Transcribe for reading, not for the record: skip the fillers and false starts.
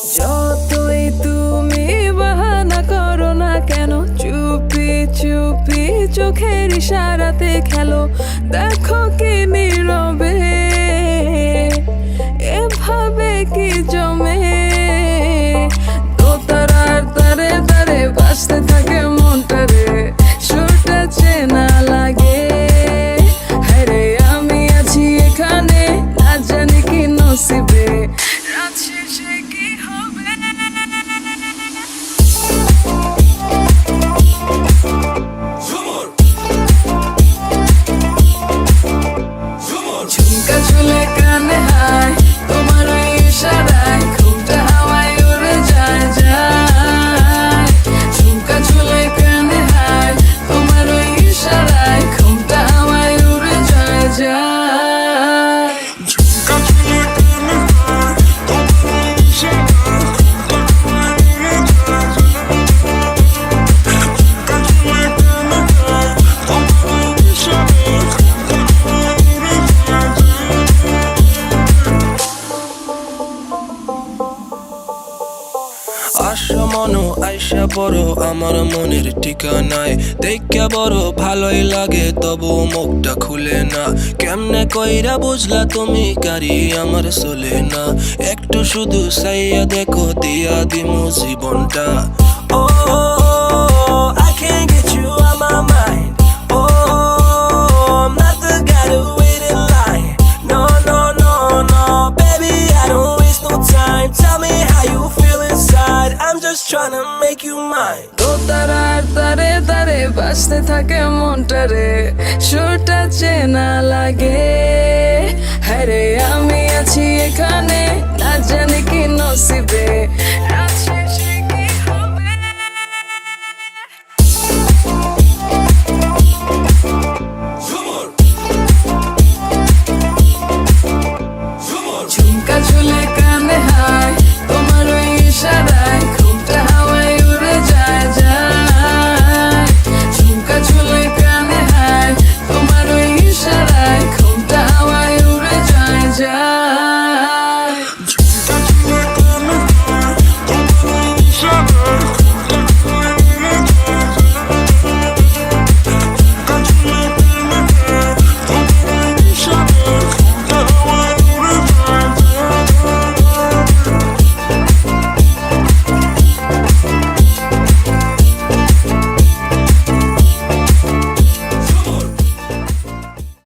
যতই তুমি বাহানা করো না কেন, চুপি চুপি চোখের ইশারাতে খেলো। দেখো কি নীরবে এভাবে কি জমে, দোতারার তারে তারে বাজতে থাকে মনটারে, সুরটা চেনা লাগে। হ্যারে আমি আছি এখানে, না জানি কি নসিবে, রাত শেষে কি হবে। ঝুমকা ঝুলে কানে হায়, তোমার ওই ইশারায় ঘুমটা হাওয়ায় উড়ে যায় যায়। ঝুমকা ঝুলে কানে হায়, তোমার ওই ইশারায় ঘুমটা হাওয়ায় উড়ে যায় যায়। ঝুমকা ঝুলে কানে হায়, তোমার ওই ইশারায় ঘুমটা হাওয়ায় উড়ে যায় যায়। ঝুমকা ঝুলে কানে হায়, তোমার ওই ইশারায় ঘুমটা হাওয়ায় উড়ে যায় যায়। আশা মনো আইসা বড় আমার মনের ঠিকানায়, দেখা বড় ভালোই লাগে তবু মুখটা খুলে না। কেমনে কইরা বুঝলা তুমি কারি আমার চলে না, একটু শুধু চাইয়া দেখো দিয়া দিমু জীবনটা। ও I can't get you out my mind. Oh, I'm not the guy to wait in line. No, no, no, no, baby, I don't waste no time. Tell me how you feel inside. I'm just trying to make you mine. দোতারার তারে তারে বাজতে থাকে মনটারে, সুরটা চেনা লাগে। হ্যারে আমি আছি এখানে, না জানি কি নসিবে, রাত শেষে কি হবে। ঝুমকা ঝুলে